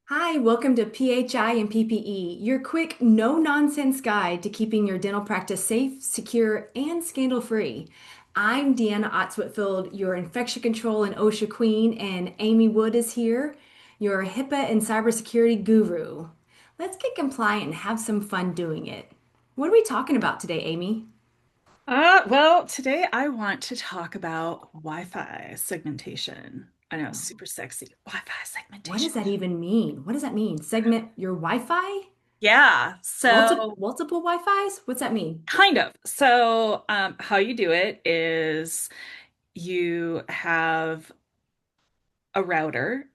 Hi, welcome to PHI and PPE, your quick, no nonsense guide to keeping your dental practice safe, secure, and scandal free. I'm Deanna Otts-Whitfield, your infection control and OSHA queen, and Amy Wood is here, your HIPAA and cybersecurity guru. Let's get compliant and have some fun doing it. What are we talking about today, Amy? Well, today I want to talk about Wi-Fi segmentation. I know, super sexy. Wi-Fi What does segmentation. that even mean? What does that mean? Segment your Wi-Fi? Yeah, so Multiple Wi-Fis? What's that mean? kind of. So, how you do it is you have a router,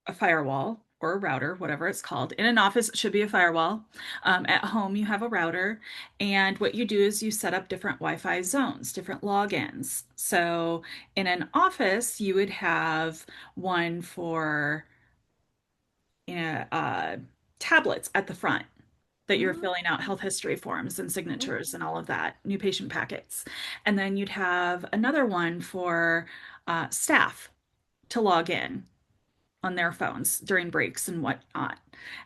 a firewall, or a router, whatever it's called. In an office, it should be a firewall. At home, you have a router. And what you do is you set up different Wi-Fi zones, different logins. So in an office, you would have one for you know, uh, tablets at the front that you're Oh, filling out health history forms and signatures and all of that, new patient packets. And then you'd have another one for staff to log in on their phones during breaks and whatnot.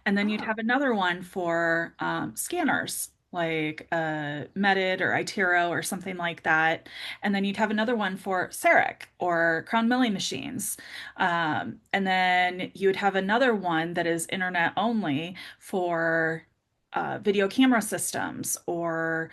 And then you'd oh, have another one for scanners like Medit or Itero or something like that. And then you'd have another one for CEREC or crown milling machines. And then you would have another one that is internet only for video camera systems or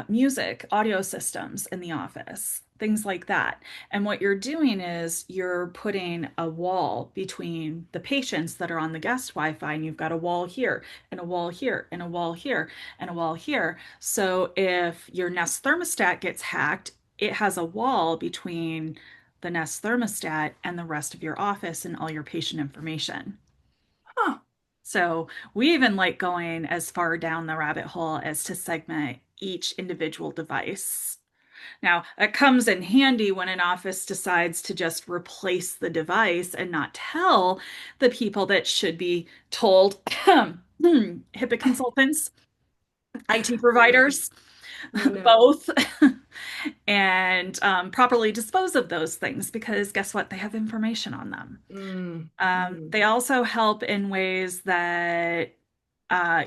music, audio systems in the office, things like that. And what you're doing is you're putting a wall between the patients that are on the guest Wi-Fi, and you've got a wall here, and a wall here, and a wall here, and a wall here. So if your Nest thermostat gets hacked, it has a wall between the Nest thermostat and the rest of your office and all your patient information. huh. So we even like going as far down the rabbit hole as to segment each individual device. Now, it comes in handy when an office decides to just replace the device and not tell the people that should be told, HIPAA consultants, IT Oh no. providers, Oh no. both, and properly dispose of those things because guess what? They have information on them. Mm. They also help in ways that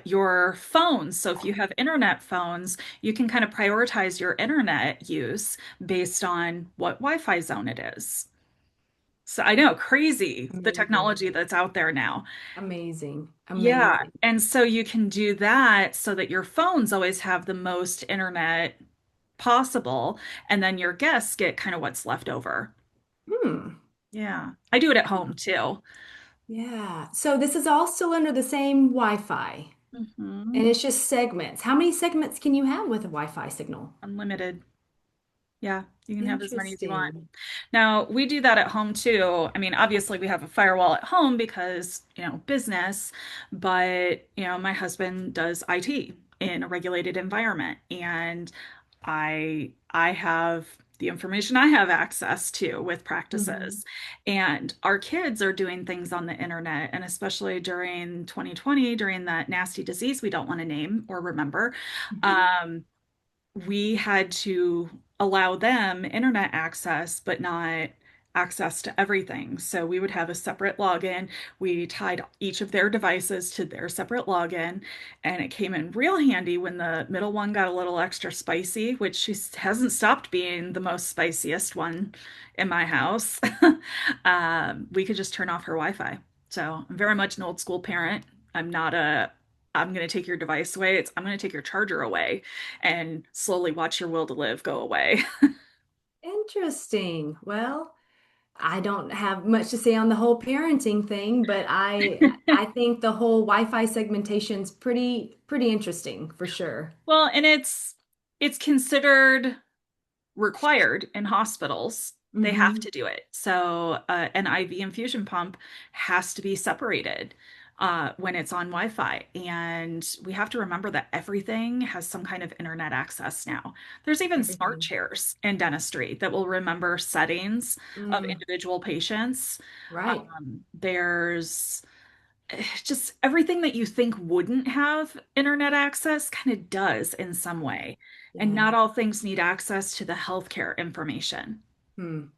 your phones. So if you have internet phones, you can kind of prioritize your internet use based on what Wi-Fi zone it is. So I know, crazy the Amazing. technology that's out there now. Amazing. Yeah. Amazing. And so you can do that so that your phones always have the most internet possible, and then your guests get kind of what's left over. Hmm. Yeah. I do it at home too. Yeah. So this is all still under the same Wi-Fi, and Hmm. it's just segments. How many segments can you have with a Wi-Fi signal? Unlimited. Yeah, you can have as many as you want. Interesting. Now, we do that at home too. I mean, obviously we have a firewall at home because, business, but, my husband does IT in a regulated environment and I have the information I have access to with Hmm. practices. And our kids are doing things on the internet, and especially during 2020, during that nasty disease we don't want to name or remember. Um, we had to allow them internet access, but not access to everything. So we would have a separate login. We tied each of their devices to their separate login, and it came in real handy when the middle one got a little extra spicy, which she hasn't stopped being the most spiciest one in my house. We could just turn off her Wi-Fi. So I'm very much an old school parent. I'm not a I'm going to take your device away. I'm going to take your charger away and slowly watch your will to live go away. Interesting. Well, I don't have much to say on the whole parenting thing, but I think the whole Wi-Fi segmentation's pretty interesting for sure. Well, and it's considered required in hospitals. They have Hmm. to do it. So an IV infusion pump has to be separated when it's on Wi-Fi. And we have to remember that everything has some kind of internet access now. There's even smart Everything. chairs in dentistry that will remember settings of Mm, individual patients. right. There's just everything that you think wouldn't have internet access kind of does in some way. And Yeah. not all things need access to the healthcare information. Hmm.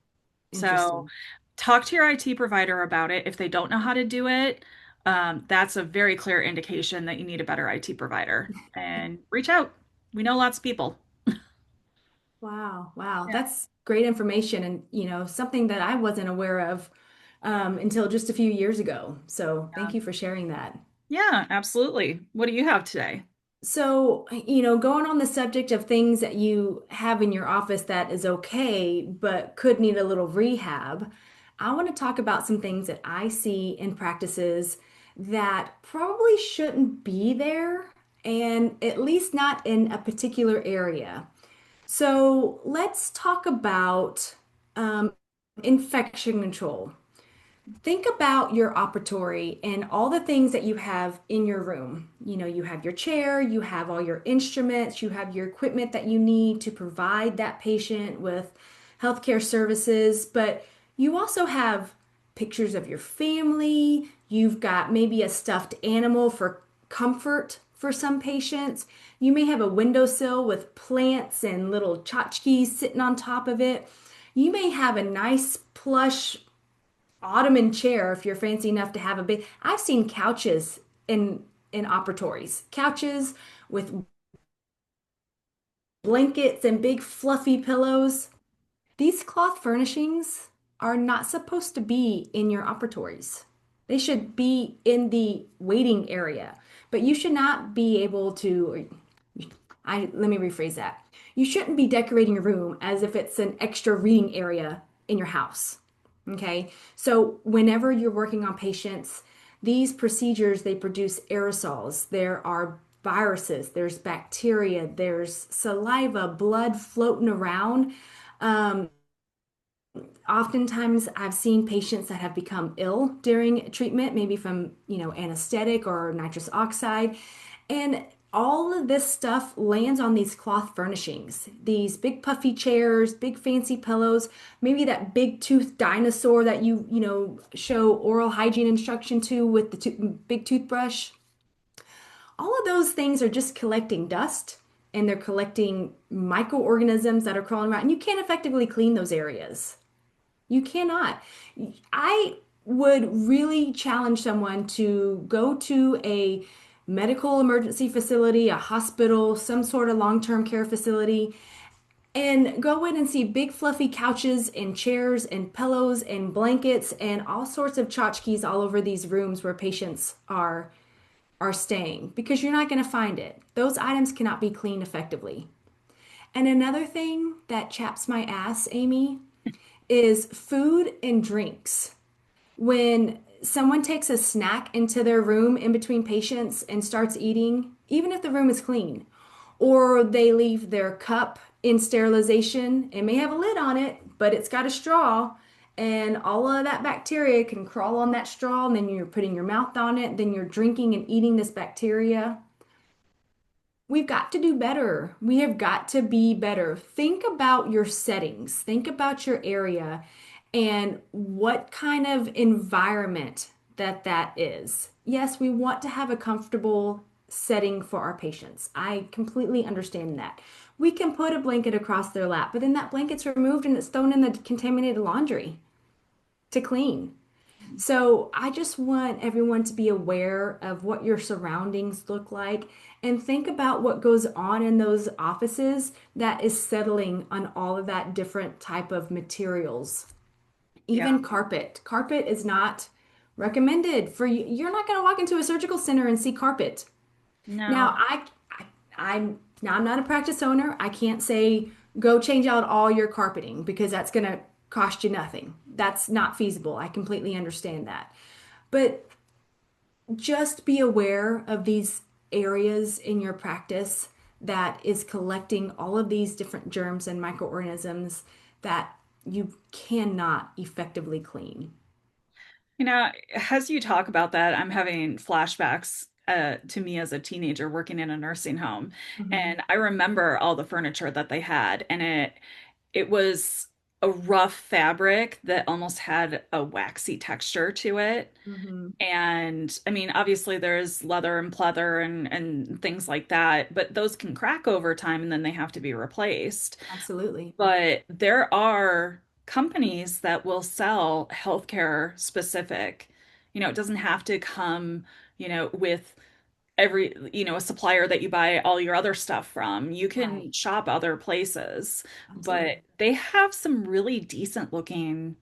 So Interesting. talk to your IT provider about it. If they don't know how to do it, that's a very clear indication that you need a better IT provider. And reach out. We know lots of people. Wow, wow. Yeah. That's great information and, something that I wasn't aware of until just a few years ago. So Yeah. thank you for sharing that. Yeah, absolutely. What do you have today? So, going on the subject of things that you have in your office that is okay, but could need a little rehab, I want to talk about some things that I see in practices that probably shouldn't be there, and at least not in a particular area. So, let's talk about um, infection control. Think about your operatory and all the things that you have in your room. You have your chair, you have all your instruments, you have your equipment that you need to provide that patient with healthcare services, but you also have pictures of your family. You've got maybe a stuffed animal for comfort for some patients. You may have a windowsill with plants and little tchotchkes sitting on top of it. You may have a nice plush ottoman chair if you're fancy enough to have a big. I've seen couches in operatories, couches with blankets and big fluffy pillows. These cloth furnishings are not supposed to be in your operatories. They should be in the waiting area, but you should not be able to. Let me rephrase that. You shouldn't be decorating a room as if it's an extra reading area in your house. Okay? So whenever you're working on patients, these procedures they produce aerosols. There are viruses, there's bacteria, there's saliva, blood floating around. Um, Oftentimes I've seen patients that have become ill during treatment, maybe from, anesthetic or nitrous oxide. And all of this stuff lands on these cloth furnishings, these big puffy chairs, big fancy pillows, maybe that big tooth dinosaur that show oral hygiene instruction to with the big toothbrush. All of those things are just collecting dust and they're collecting microorganisms that are crawling around, and you can't effectively clean those areas. You cannot. I would really challenge someone to go to a medical emergency facility, a hospital, some sort of long-term care facility, and go in and see big fluffy couches and chairs and pillows and blankets and all sorts of tchotchkes all over these rooms where patients are staying because you're not going to find it. Those items cannot be cleaned effectively. And another thing that chaps my ass, Amy, is food and drinks. When someone takes a snack into their room in between patients and starts eating, even if the room is clean, or they leave their cup in sterilization, it may have a lid on it, but it's got a straw, and all of that bacteria can crawl on that straw, and then you're putting your mouth on it, then you're drinking and eating this bacteria. We've got to do better. We have got to be better. Think about your settings, think about your area and what kind of environment that is. Yes, we want to have a comfortable setting for our patients. I completely understand that. We can put a blanket across their lap, but then that blanket's removed and it's thrown in the contaminated laundry to clean. So I just want everyone to be aware of what your surroundings look like and think about what goes on in those offices that is settling on all of that different type of materials. Yeah. Even carpet. Carpet is not recommended for you. You're not going to walk into a surgical center and see carpet. No. Now, I'm not a practice owner. I can't say go change out all your carpeting because that's going to cost you nothing. That's not feasible. I completely understand that. But just be aware of these areas in your practice that is collecting all of these different germs and microorganisms that you cannot effectively clean. As you talk about that, I'm having flashbacks to me as a teenager working in a nursing home. Hmm. And I remember all the furniture that they had, and it was a rough fabric that almost had a waxy texture to it. Hmm. And I mean, obviously there's leather and pleather and things like that, but those can crack over time and then they have to be replaced. Absolutely. But there are companies that will sell healthcare specific, It doesn't have to come, with every, a supplier that you buy all your other stuff from. You Right. can shop other places, but Absolutely. they have some really decent looking,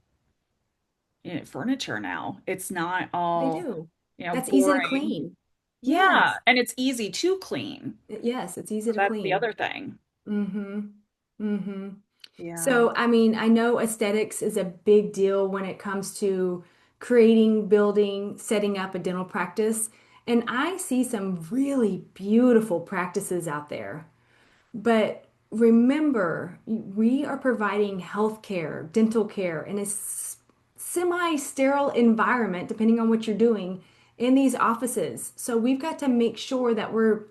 furniture now. It's not They all, do. That's easy to boring. clean. Yeah, Yes. and it's easy to clean. Yes, it's easy So to that's the clean. other thing. Mm-hmm. Mm-hmm. Yeah. So, I mean, I know aesthetics is a big deal when it comes to creating, building, setting up a dental practice. And I see some really beautiful practices out there. But remember, we are providing health care, dental care in a semi-sterile environment, depending on what you're doing in these offices. So we've got to make sure that we're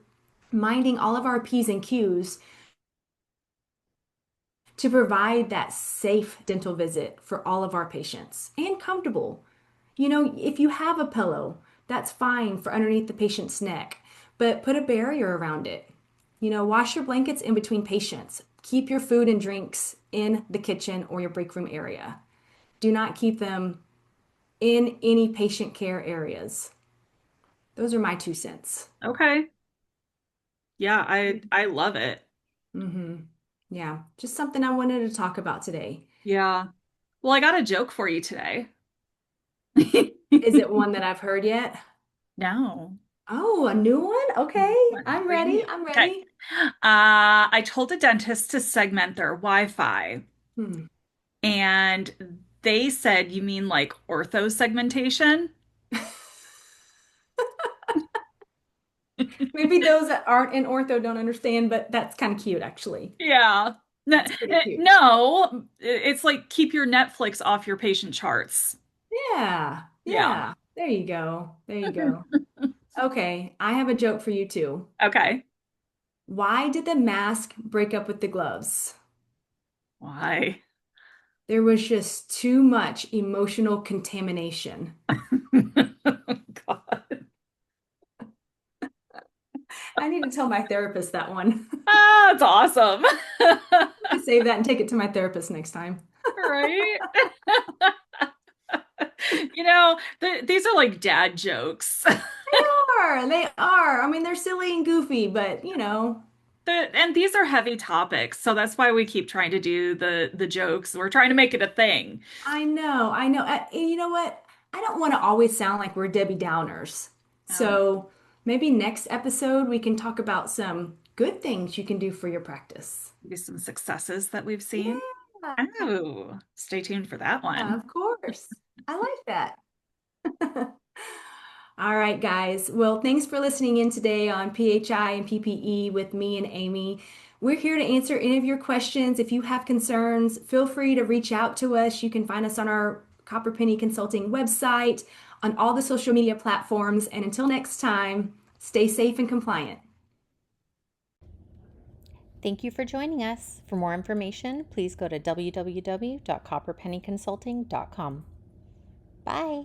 minding all of our P's and Q's to provide that safe dental visit for all of our patients and comfortable. If you have a pillow, that's fine for underneath the patient's neck, but put a barrier around it. Wash your blankets in between patients. Keep your food and drinks in the kitchen or your break room area. Do not keep them in any patient care areas. Those are my 2 cents. Okay. Yeah, I love it. Mm-hmm. Yeah, just something I wanted to talk about today. Yeah. Well, I got a joke for you today. Is it one that I've heard yet? No. Oh, a new one? Okay, I'm Brand ready. new. I'm Okay. ready. I told a dentist to segment their Wi-Fi, Hmm. and they said, "You mean like ortho segmentation?" Maybe those that aren't in ortho don't understand, but that's kind of cute, actually. Yeah. That's pretty cute. No, it's like keep your Netflix off your patient charts. Yeah, Yeah. yeah. There you go. There you go. Okay, I have a joke for you too. Okay. Why did the mask break up with the gloves? Why? There was just too much emotional contamination. God. I need to tell my therapist that one. Ah, it's awesome. To save that and take it to my therapist next time. Right? These are like dad jokes. They are. They are. I mean, they're silly and goofy, but And these are heavy topics, so that's why we keep trying to do the jokes. We're trying to make it a thing. I know. I know. And you know what? I don't want to always sound like we're Debbie Downers. Oh, So maybe next episode we can talk about some good things you can do for your practice. maybe some successes that we've seen. Yeah, Oh, stay tuned for that one. of course. I like that. All right, guys. Well, thanks for listening in today on PHI and PPE with me and Amy. We're here to answer any of your questions. If you have concerns, feel free to reach out to us. You can find us on our Copper Penny Consulting website, on all the social media platforms. And until next time, stay safe and compliant. Thank you for joining us. For more information, please go to www.copperpennyconsulting.com. Bye.